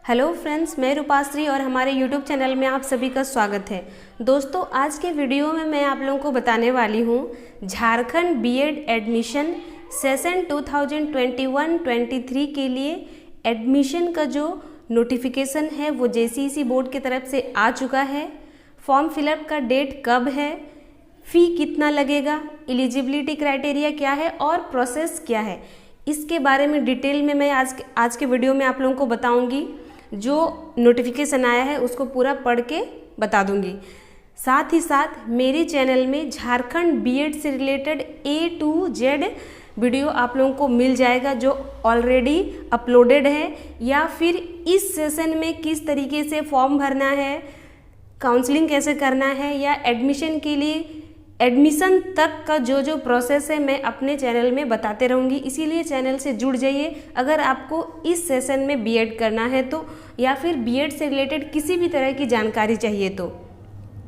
Hello friends, मैं रूपाश्री और हमारे यूट्यूब चैनल में आप सभी का स्वागत है। दोस्तों, आज के वीडियो में मैं आप लोगों को बताने वाली हूँ झारखंड बीएड एडमिशन सेशन 2021-23 के लिए एडमिशन का जो नोटिफिकेशन है वो जेसीईसी बोर्ड की तरफ से आ चुका है। फॉर्म फिलअप का डेट कब है, फ़ी कितना लगेगा, एलिजिबिलिटी क्राइटेरिया क्या है और प्रोसेस क्या है, इसके बारे में डिटेल में मैं आज के वीडियो में आप लोगों को बताऊंगी। जो नोटिफिकेशन आया है उसको पूरा पढ़ के बता दूंगी। साथ ही साथ मेरे चैनल में झारखंड बीएड से related A to Z video आप लोगों को मिल जाएगा जो ऑलरेडी अपलोडेड है, या फिर इस सेशन में किस तरीके से फॉर्म भरना है, काउंसलिंग कैसे करना है, या एडमिशन के लिए एडमिशन तक का जो प्रोसेस है मैं अपने चैनल में बताते रहूँगी। इसीलिए चैनल से जुड़ जाइए अगर आपको इस सेशन में बीएड करना है तो, या फिर बीएड से रिलेटेड किसी भी तरह की जानकारी चाहिए तो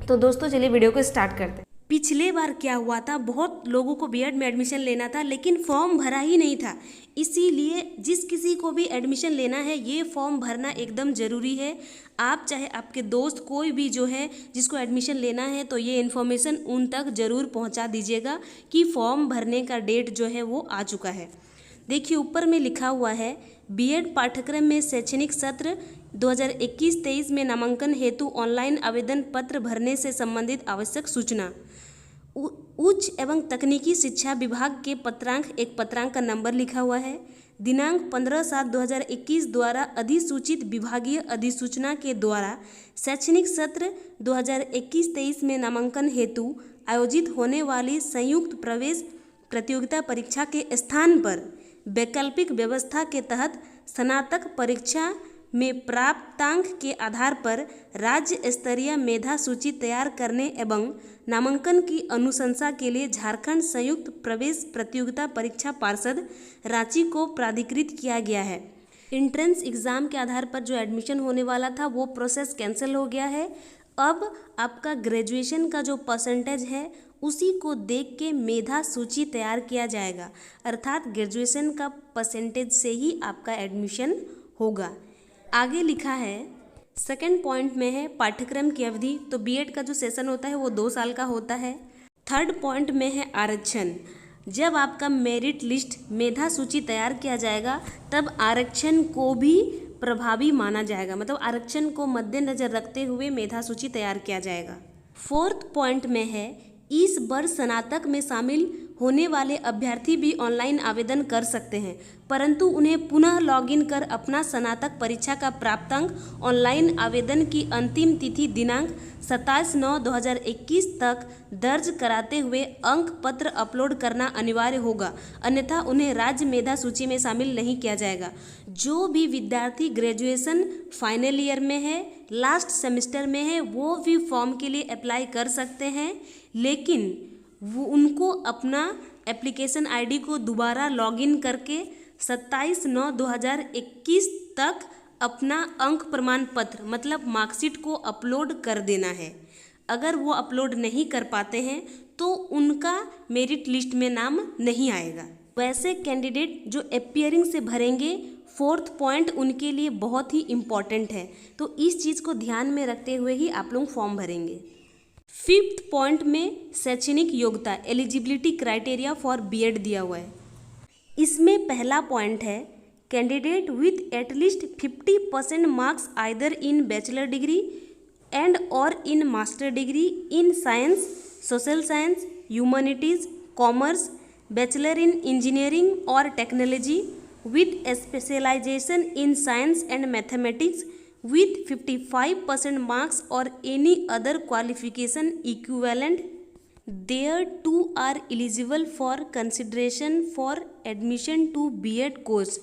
दोस्तों चलिए वीडियो को स्टार्ट करते हैं। पिछले बार क्या हुआ था, बहुत लोगों को बीएड में एडमिशन लेना था लेकिन फॉर्म भरा ही नहीं था। इसीलिए जिस किसी को भी एडमिशन लेना है ये फॉर्म भरना एकदम ज़रूरी है। आप चाहे आपके दोस्त कोई भी जो है जिसको एडमिशन लेना है तो ये इन्फॉर्मेशन उन तक ज़रूर पहुंचा दीजिएगा कि फॉर्म भरने का डेट जो है वो आ चुका है। देखिए ऊपर में लिखा हुआ है बीएड पाठ्यक्रम में शैक्षणिक सत्र 2021-23 में नामांकन हेतु ऑनलाइन आवेदन पत्र भरने से संबंधित आवश्यक सूचना। उच्च एवं तकनीकी शिक्षा विभाग के एक पत्रांक का नंबर लिखा हुआ है। दिनांक 15/7/2021 द्वारा अधिसूचित विभागीय अधिसूचना के द्वारा शैक्षणिक सत्र 2021-23 में नामांकन हेतु आयोजित होने वाली संयुक्त प्रवेश प्रतियोगिता परीक्षा के स्थान पर वैकल्पिक व्यवस्था के तहत स्नातक परीक्षा में प्राप्तांक के आधार पर राज्य स्तरीय मेधा सूची तैयार करने एवं नामांकन की अनुशंसा के लिए झारखंड संयुक्त प्रवेश प्रतियोगिता परीक्षा पार्षद रांची को प्राधिकृत किया गया है। एंट्रेंस एग्ज़ाम के आधार पर जो एडमिशन होने वाला था वो प्रोसेस कैंसिल हो गया है। अब आपका ग्रेजुएशन का जो परसेंटेज है उसी को देख के मेधा सूची तैयार किया जाएगा, अर्थात ग्रेजुएशन का परसेंटेज से ही आपका एडमिशन होगा। आगे लिखा है सेकंड पॉइंट में है पाठ्यक्रम की अवधि। तो बीएड का जो सेशन होता है वो 2 साल का होता है। थर्ड पॉइंट में है आरक्षण। जब आपका मेरिट लिस्ट मेधा सूची तैयार किया जाएगा तब आरक्षण को भी प्रभावी माना जाएगा, मतलब आरक्षण को मद्देनजर रखते हुए मेधा सूची तैयार किया जाएगा। फोर्थ पॉइंट में है इस वर्ष स्नातक में शामिल होने वाले अभ्यर्थी भी ऑनलाइन आवेदन कर सकते हैं, परंतु उन्हें पुनः लॉगिन कर अपना स्नातक परीक्षा का प्राप्तांक ऑनलाइन आवेदन की अंतिम तिथि दिनांक 27/9/2021 तक दर्ज कराते हुए अंक पत्र अपलोड करना अनिवार्य होगा, अन्यथा उन्हें राज्य मेधा सूची में शामिल नहीं किया जाएगा। जो भी विद्यार्थी ग्रेजुएशन फाइनल ईयर में है, लास्ट सेमेस्टर में है, वो भी फॉर्म के लिए अप्लाई कर सकते हैं, लेकिन वो उनको अपना एप्लीकेशन आईडी को दोबारा लॉगिन करके 27/9/2021 तक अपना अंक प्रमाण पत्र मतलब मार्कशीट को अपलोड कर देना है। अगर वो अपलोड नहीं कर पाते हैं तो उनका मेरिट लिस्ट में नाम नहीं आएगा। वैसे कैंडिडेट जो अपियरिंग से भरेंगे, फोर्थ पॉइंट उनके लिए बहुत ही इम्पॉर्टेंट है, तो इस चीज़ को ध्यान में रखते हुए ही आप लोग फॉर्म भरेंगे। फिफ्थ पॉइंट में शैक्षणिक योग्यता एलिजिबिलिटी क्राइटेरिया फॉर बीएड दिया हुआ है। इसमें पहला पॉइंट है candidate with at least 50% marks either in bachelor degree and और in master degree in science, social science, humanities, commerce, bachelor in engineering और technology with specialisation in science and mathematics with 55% marks or any other qualification equivalent thereto are eligible for consideration for admission to B.Ed course।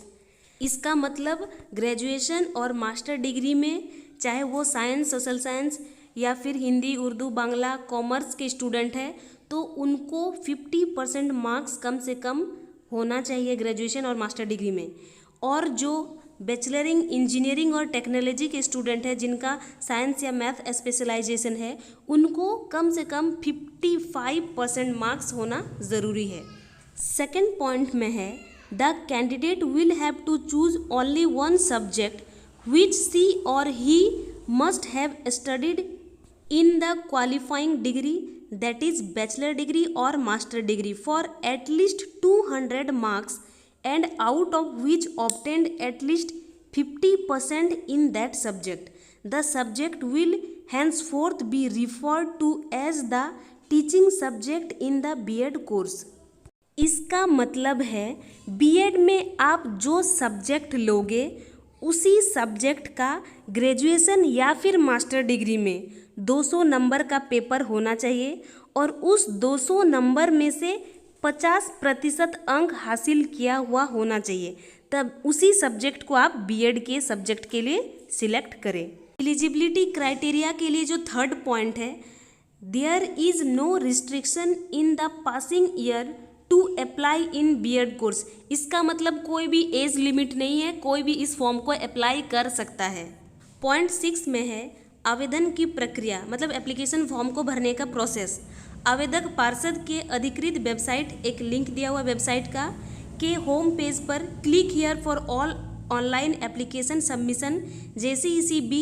इसका मतलब graduation और master degree में चाहे वो science, social science या फिर Hindi, Urdu, Bangla, commerce के student हैं तो उनको 50% मार्क्स कम से कम होना चाहिए ग्रेजुएशन और मास्टर डिग्री में। और जो बैचलरिंग इंजीनियरिंग और टेक्नोलॉजी के स्टूडेंट हैं जिनका साइंस या मैथ स्पेशलाइजेशन है उनको कम से कम 55% मार्क्स होना ज़रूरी है। सेकंड पॉइंट में है the candidate will have to choose only one subject which she or he must have studied in the qualifying degree, that is bachelor degree or master degree, for at least 200 marks and out of which obtained at least 50% in that subject. The subject will henceforth be referred to as the teaching subject in the B.Ed course. इसका मतलब है B.Ed में आप जो subject लोगे उसी subject का graduation या फिर मास्टर डिग्री में 200 नंबर का पेपर होना चाहिए और उस 200 नंबर में से 50% अंक हासिल किया हुआ होना चाहिए, तब उसी सब्जेक्ट को आप B.Ed के सब्जेक्ट के लिए सिलेक्ट करें। एलिजिबिलिटी क्राइटेरिया के लिए जो थर्ड पॉइंट है, there is no restriction in the passing year to apply in B.Ed course. इसका मतलब कोई भी एज लिमिट नहीं है, कोई भी इस फॉर्म को अप्लाई कर सकता है। पॉइंट 6 में है आवेदन की प्रक्रिया, मतलब एप्लीकेशन फॉर्म को भरने का प्रोसेस। आवेदक पार्षद के अधिकृत वेबसाइट, एक लिंक दिया हुआ वेबसाइट का, के होम पेज पर click here for all online application submission JCECB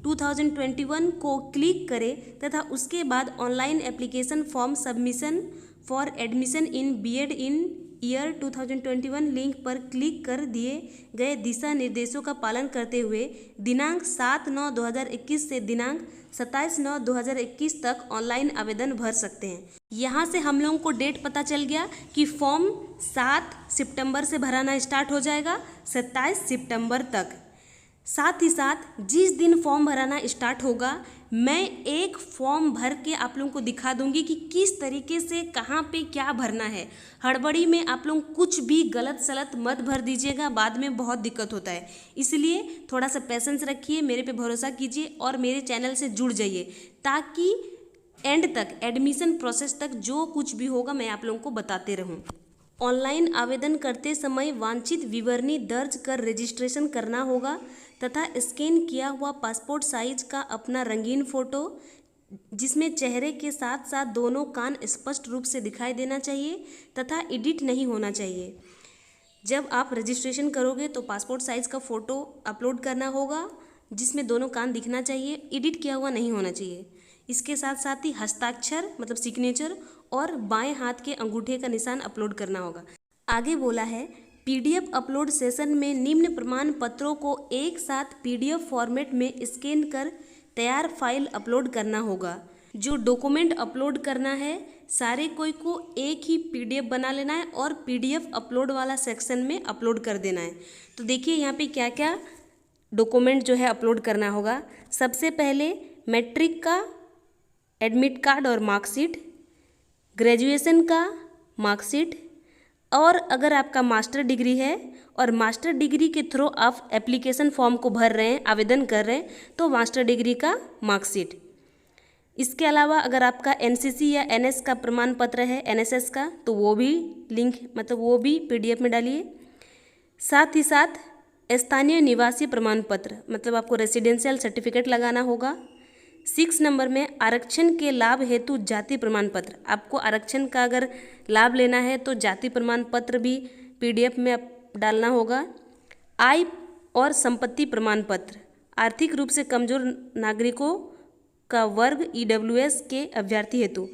2021 को क्लिक करें तथा उसके बाद online application form submission for admission in B.Ed in year 2021 link पर क्लिक कर दिए गए दिशा निर्देशों का पालन करते हुए दिनांक 7/9/2021 से दिनांक 27/9/2021 तक ऑनलाइन आवेदन भर सकते हैं। यहाँ से हम लोगों को डेट पता चल गया कि फॉर्म 7 सितंबर से भराना स्टार्ट हो जाएगा 27 सितंबर तक। साथ ही साथ जिस दिन फॉर्म भराना स्टार्ट होगा मैं एक फॉर्म भर के आप लोगों को दिखा दूंगी कि किस तरीके से कहाँ पे क्या भरना है। हड़बड़ी में आप लोग कुछ भी गलत सलत मत भर दीजिएगा, बाद में बहुत दिक्कत होता है। इसलिए थोड़ा सा पेशेंस रखिए, मेरे पे भरोसा कीजिए और मेरे चैनल से जुड़ जाइए ताकि एंड तक एडमिशन प्रोसेस तक जो कुछ भी होगा मैं आप लोगों को बताते रहूँ। ऑनलाइन आवेदन करते समय वांछित विवरणी दर्ज कर रजिस्ट्रेशन करना होगा तथा स्कैन किया हुआ पासपोर्ट साइज का अपना रंगीन फ़ोटो जिसमें चेहरे के साथ साथ दोनों कान स्पष्ट रूप से दिखाई देना चाहिए तथा एडिट नहीं होना चाहिए। जब आप रजिस्ट्रेशन करोगे तो पासपोर्ट साइज का फ़ोटो अपलोड करना होगा जिसमें दोनों कान दिखना चाहिए, एडिट किया हुआ नहीं होना चाहिए। इसके साथ साथ ही हस्ताक्षर मतलब सिग्नेचर और बाएं हाथ के अंगूठे का निशान अपलोड करना होगा। आगे बोला है PDF अपलोड सेशन में निम्न प्रमाण पत्रों को एक साथ PDF फॉर्मेट में स्कैन कर तैयार फाइल अपलोड करना होगा। जो डॉक्यूमेंट अपलोड करना है सारे कोई को एक ही PDF बना लेना है और PDF अपलोड वाला सेक्शन में अपलोड कर देना है। तो देखिए यहाँ पे क्या क्या डॉक्यूमेंट जो है अपलोड करना होगा। सबसे पहले मैट्रिक का एडमिट कार्ड और मार्कशीट, ग्रेजुएशन का मार्कशीट, और अगर आपका मास्टर डिग्री है और मास्टर डिग्री के थ्रू आप एप्लीकेशन फॉर्म को भर रहे हैं, आवेदन कर रहे हैं तो मास्टर डिग्री का मार्कशीट। इसके अलावा अगर आपका NCC या NS का प्रमाण पत्र है, NSS का, तो वो भी लिंक मतलब वो भी PDF में डालिए। साथ ही साथ स्थानीय निवासी प्रमाण पत्र मतलब आपको रेसिडेंशियल सर्टिफिकेट लगाना होगा। 6 नंबर में आरक्षण के लाभ हेतु जाति प्रमाण पत्र, आपको आरक्षण का अगर लाभ लेना है तो जाति प्रमाण पत्र भी PDF में डालना होगा। आय और संपत्ति प्रमाण पत्र, आर्थिक रूप से कमजोर नागरिकों का वर्ग EWS के अभ्यर्थी हेतु।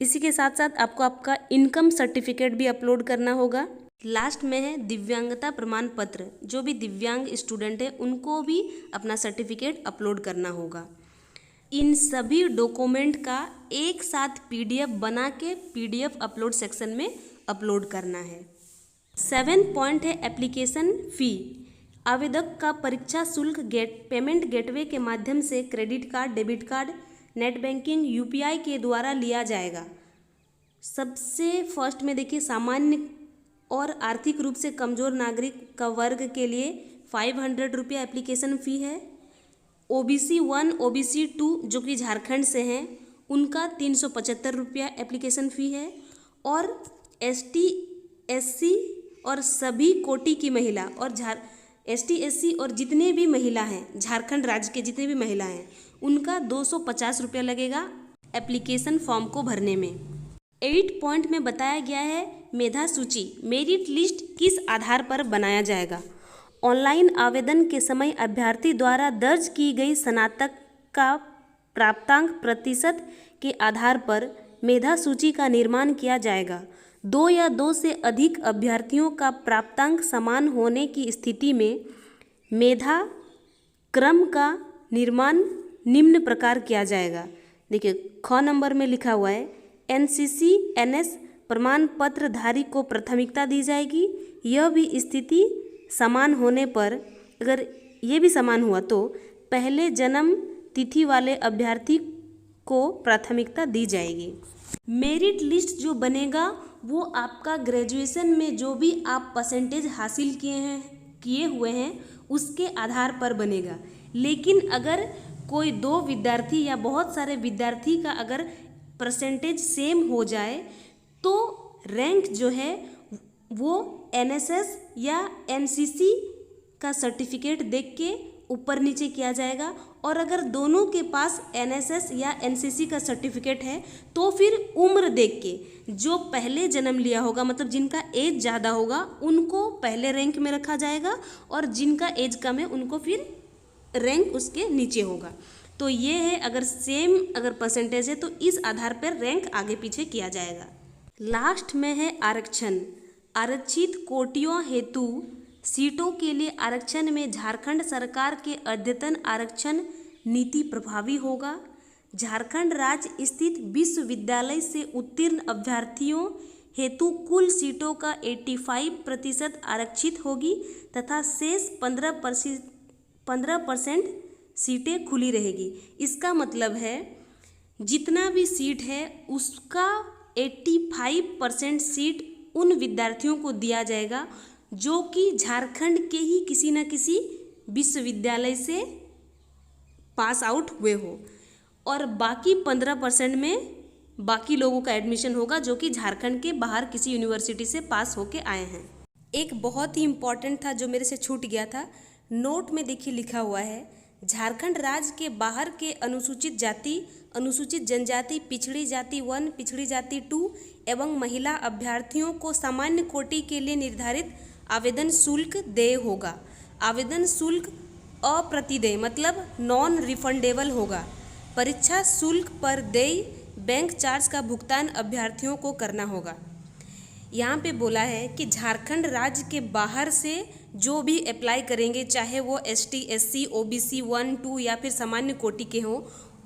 इसी के साथ साथ आपको आपका इनकम सर्टिफिकेट भी अपलोड करना होगा। लास्ट में है दिव्यांगता प्रमाण पत्र, जो भी दिव्यांग स्टूडेंट है उनको भी अपना सर्टिफिकेट अपलोड करना होगा। इन सभी डॉक्यूमेंट का एक साथ PDF बना के PDF अपलोड सेक्शन में अपलोड करना है। 7 पॉइंट है एप्लीकेशन फ़ी। आवेदक का परीक्षा शुल्क पेमेंट गेटवे के माध्यम से credit card, debit card, net banking, UPI के द्वारा लिया जाएगा। सबसे फर्स्ट में देखिए सामान्य और आर्थिक रूप से कमज़ोर नागरिक का वर्ग के लिए 500 रुपया एप्लीकेशन फ़ी है। OBC 1, OBC 2 जो कि झारखंड से हैं उनका 375 रुपया एप्लीकेशन फ़ी है और ST SC और सभी कोटि की महिला और ST SC और जितने भी महिला हैं झारखंड राज्य के जितने भी महिला हैं उनका 250 रुपया लगेगा एप्लीकेशन फॉर्म को भरने में। 8 पॉइंट में बताया गया है मेधा सूची, मेरिट लिस्ट किस आधार पर बनाया जाएगा। ऑनलाइन आवेदन के समय अभ्यर्थी द्वारा दर्ज की गई स्नातक का प्राप्तांक प्रतिशत के आधार पर मेधा सूची का निर्माण किया जाएगा। 2 या 2 से अधिक अभ्यर्थियों का प्राप्तांक समान होने की स्थिति में मेधा क्रम का निर्माण निम्न प्रकार किया जाएगा। देखिए ख नंबर में लिखा हुआ है NCC-NS प्रमाण पत्र धारी को प्राथमिकता दी जाएगी। यह भी स्थिति समान होने पर, अगर ये भी समान हुआ तो पहले जन्म तिथि वाले अभ्यर्थी को प्राथमिकता दी जाएगी। मेरिट लिस्ट जो बनेगा वो आपका ग्रेजुएशन में जो भी आप परसेंटेज हासिल किए हुए हैं उसके आधार पर बनेगा। लेकिन अगर कोई 2 विद्यार्थी या बहुत सारे विद्यार्थी का अगर परसेंटेज सेम हो जाए तो रैंक जो है वो NSS या NCC का सर्टिफिकेट देख के ऊपर नीचे किया जाएगा। और अगर दोनों के पास NSS या NCC का सर्टिफिकेट है तो फिर उम्र देख के जो पहले जन्म लिया होगा, मतलब जिनका एज ज़्यादा होगा उनको पहले रैंक में रखा जाएगा और जिनका एज कम है उनको फिर रैंक उसके नीचे होगा। तो ये है, अगर सेम अगर परसेंटेज है तो इस आधार पर रैंक आगे पीछे किया जाएगा। लास्ट में है आरक्षण। आरक्षित कोटियों हेतु सीटों के लिए आरक्षण में झारखंड सरकार के अद्यतन आरक्षण नीति प्रभावी होगा। झारखंड राज्य स्थित विश्वविद्यालय से उत्तीर्ण अभ्यर्थियों हेतु कुल सीटों का 85% आरक्षित होगी तथा शेष 15% सीटें खुली रहेगी। इसका मतलब है जितना भी सीट है उसका 85% सीट उन विद्यार्थियों को दिया जाएगा जो कि झारखंड के ही किसी न किसी विश्वविद्यालय से पास आउट हुए हो, और बाकी 15% में बाकी लोगों का एडमिशन होगा जो कि झारखंड के बाहर किसी यूनिवर्सिटी से पास होके आए हैं। एक बहुत ही इम्पॉर्टेंट था जो मेरे से छूट गया था, नोट में देखिए लिखा हुआ है झारखंड राज्य के बाहर के अनुसूचित जाति, अनुसूचित जनजाति, पिछड़ी जाति 1, पिछड़ी जाति 2 एवं महिला अभ्यर्थियों को सामान्य कोटि के लिए निर्धारित आवेदन शुल्क देय होगा। आवेदन शुल्क अप्रतिदेय मतलब नॉन रिफंडेबल होगा। परीक्षा शुल्क पर देय बैंक चार्ज का भुगतान अभ्यर्थियों को करना होगा। यहाँ पे बोला है कि झारखंड राज्य के बाहर से जो भी अप्लाई करेंगे, चाहे वो ST, SC, OBC 1, 2 या फिर सामान्य कोटि के हों,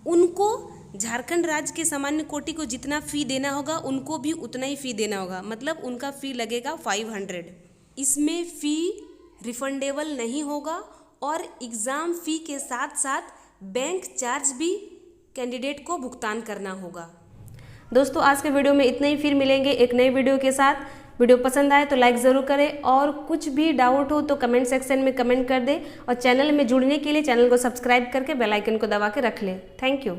उनको झारखंड राज्य के सामान्य कोटि को जितना फ़ी देना होगा उनको भी उतना ही फ़ी देना होगा, मतलब उनका फ़ी लगेगा 500। इसमें फ़ी रिफंडेबल नहीं होगा और एग्ज़ाम फ़ी के साथ साथ बैंक चार्ज भी कैंडिडेट को भुगतान करना होगा। दोस्तों आज के वीडियो में इतना ही, फिर मिलेंगे एक नई वीडियो के साथ। वीडियो पसंद आए तो लाइक ज़रूर करें और कुछ भी डाउट हो तो कमेंट सेक्शन में कमेंट कर दें और चैनल में जुड़ने के लिए चैनल को सब्सक्राइब करके बेल आइकन को दबा के रख लें। Thank you.